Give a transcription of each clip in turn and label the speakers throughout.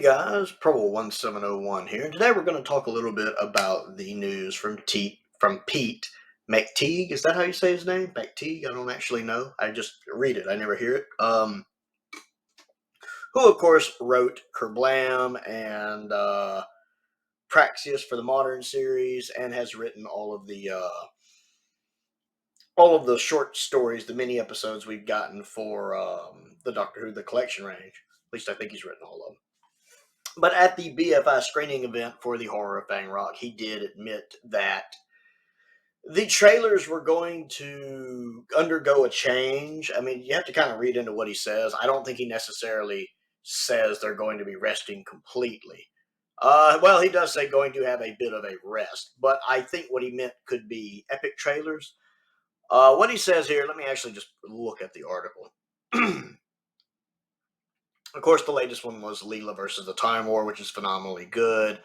Speaker 1: guys, Prowl 1701 here, and today we're going to talk a little bit about the news from Pete McTeague. Is that how you say his name? McTeague? I don't actually know. I just read it. I never hear it. Who of course wrote Kerblam and Praxius for the Modern series, and has written all of the short stories, the mini episodes we've gotten for the Doctor Who the Collection range. At least I think he's written all of them. But at the BFI screening event for the Horror of Fang Rock, he did admit that the trailers were going to undergo a change. I mean, you have to kind of read into what he says. I don't think he necessarily says they're going to be resting completely. Well, he does say going to have a bit of a rest, but I think what he meant could be epic trailers. What he says here, let me actually just look at the article. Of course, the latest one was Leela versus the Time War, which is phenomenally good.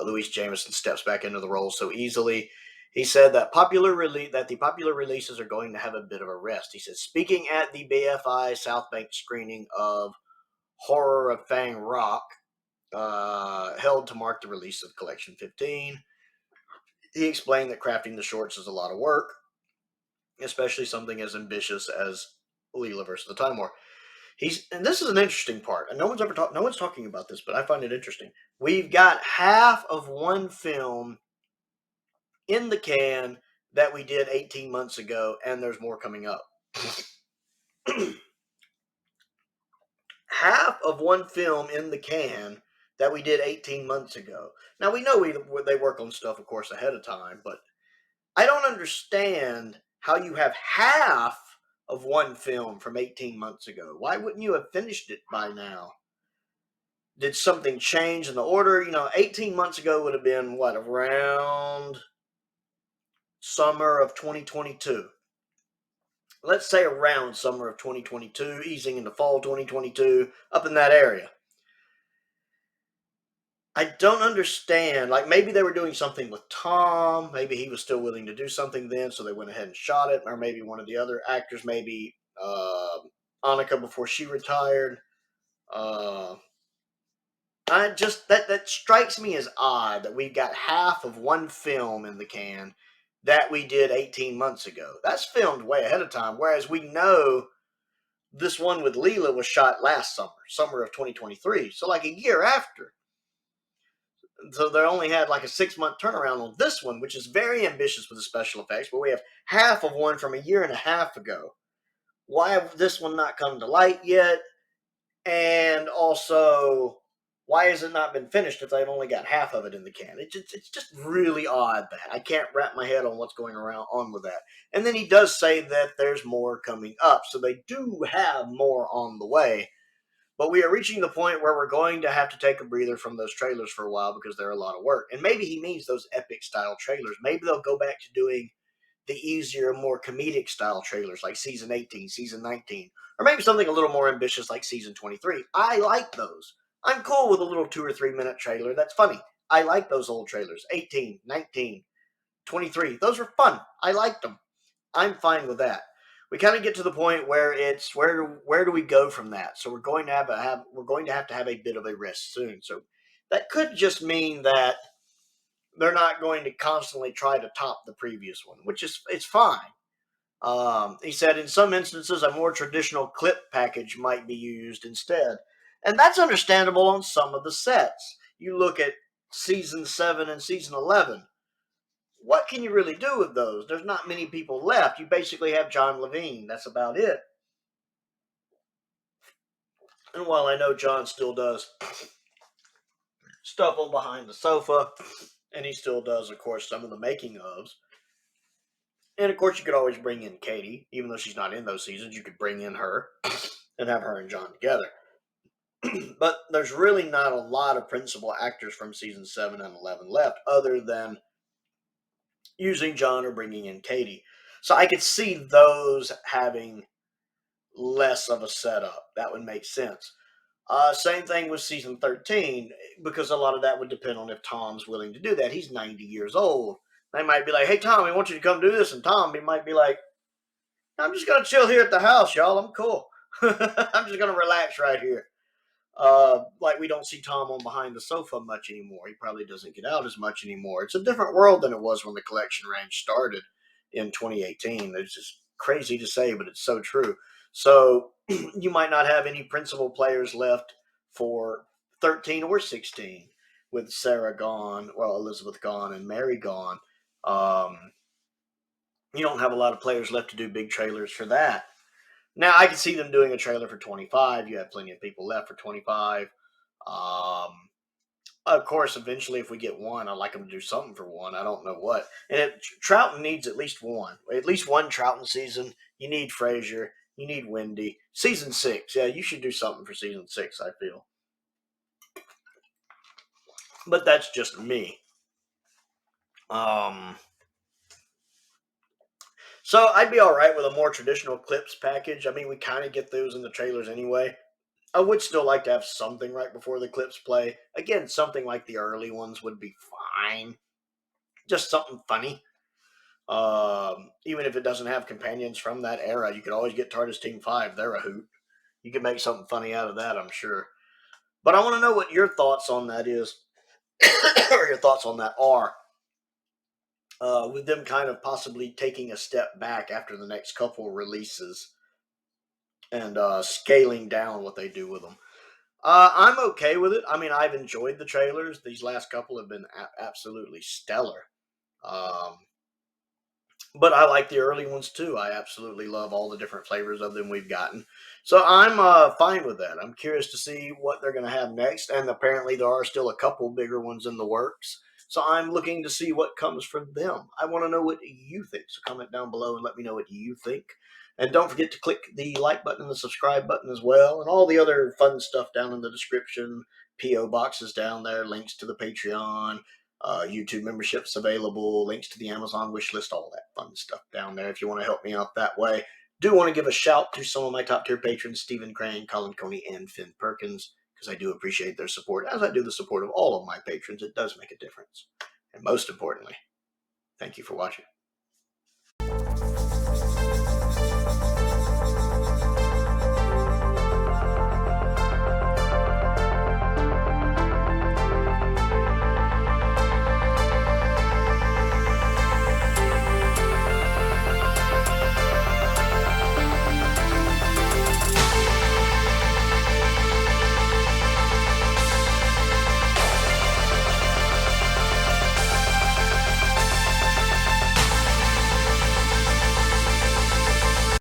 Speaker 1: Louise Jameson steps back into the role so easily. He said that the popular releases are going to have a bit of a rest. He said, speaking at the BFI South Bank screening of Horror of Fang Rock, held to mark the release of Collection 15, he explained that crafting the shorts is a lot of work, especially something as ambitious as Leela versus the Time War. And this is an interesting part, and no one's talking about this, but I find it interesting. We've got half of one film in the can that we did 18 months ago, and there's more coming up. Half of one film in the can that we did 18 months ago. Now, we know they work on stuff, of course, ahead of time, but I don't understand how you have half of one film from 18 months ago. Why wouldn't you have finished it by now? Did something change in the order? 18 months ago would have been, around summer of 2022. Let's say around summer of 2022, easing into fall 2022, up in that area. I don't understand. Maybe they were doing something with Tom. Maybe he was still willing to do something then, so they went ahead and shot it. Or maybe one of the other actors, maybe Annika before she retired. That strikes me as odd that we've got half of one film in the can that we did 18 months ago. That's filmed way ahead of time, whereas we know this one with Leela was shot last summer of 2023, so a year after. So they only had a 6-month turnaround on this one, which is very ambitious with the special effects, but we have half of one from a year and a half ago. Why have this one not come to light yet? And also, why has it not been finished if they've only got half of it in the can? It's just really odd that. I can't wrap my head on what's going on with that. And then he does say that there's more coming up, so they do have more on the way. But we are reaching the point where we're going to have to take a breather from those trailers for a while because they're a lot of work. And maybe he means those epic style trailers. Maybe they'll go back to doing the easier, more comedic style trailers like season 18, season 19, or maybe something a little more ambitious like season 23. I like those. I'm cool with a little 2 or 3 minute trailer. That's funny. I like those old trailers. 18, 19, 23. Those are fun. I liked them. I'm fine with that. We kind of get to the point where it's where do we go from that? So we're going to have to have a bit of a rest soon. So that could just mean that they're not going to constantly try to top the previous one, which is it's fine. He said in some instances a more traditional clip package might be used instead, and that's understandable on some of the sets. You look at season 7 and season 11. What can you really do with those? There's not many people left. You basically have John Levine. That's about it. And while I know John still does stuff on behind the sofa, and he still does, of course, some of the making ofs. And of course, you could always bring in Katie, even though she's not in those seasons. You could bring in her and have her and John together. But there's really not a lot of principal actors from season 7 and 11 left, other than using John or bringing in Katie. So I could see those having less of a setup. That would make sense. Same thing with season 13, because a lot of that would depend on if Tom's willing to do that. He's 90 years old. They might be like, hey, Tom, we want you to come do this. And Tom, he might be like, I'm just going to chill here at the house, y'all. I'm cool. I'm just going to relax right here. Like we don't see Tom on behind the sofa much anymore. He probably doesn't get out as much anymore. It's a different world than it was when the collection range started in 2018. It's just crazy to say, but it's so true. So you might not have any principal players left for 13 or 16 with Sarah gone, well, Elizabeth gone, and Mary gone. Um, you don't have a lot of players left to do big trailers for that. Now, I can see them doing a trailer for 25. You have plenty of people left for 25. Um, of course, eventually, if we get one, I'd like them to do something for one. I don't know what. And Trouton needs at least one Trouton season. You need Frazier. You need Wendy. Season 6, yeah, you should do something for season 6, I feel. But that's just me. So I'd be all right with a more traditional clips package. I mean, we kind of get those in the trailers anyway. I would still like to have something right before the clips play. Again, something like the early ones would be fine. Just something funny. Even if it doesn't have companions from that era, you could always get Tardis Team 5. They're a hoot. You could make something funny out of that, I'm sure. But I want to know what your thoughts on that is, or your thoughts on that are. With them kind of possibly taking a step back after the next couple releases and scaling down what they do with them. I'm okay with it. I mean, I've enjoyed the trailers. These last couple have been absolutely stellar. Um, but I like the early ones too. I absolutely love all the different flavors of them we've gotten. So I'm fine with that. I'm curious to see what they're going to have next. And apparently there are still a couple bigger ones in the works. So I'm looking to see what comes from them. I want to know what you think. So comment down below and let me know what you think. And don't forget to click the like button and the subscribe button as well. And all the other fun stuff down in the description. P.O. boxes down there. Links to the Patreon. YouTube memberships available, links to the Amazon wish list, all that fun stuff down there if you want to help me out that way. Do want to give a shout to some of my top tier patrons, Stephen Crane, Colin Coney, and Finn Perkins, because I do appreciate their support, as I do the support of all of my patrons. It does make a difference. And most importantly, thank you for watching.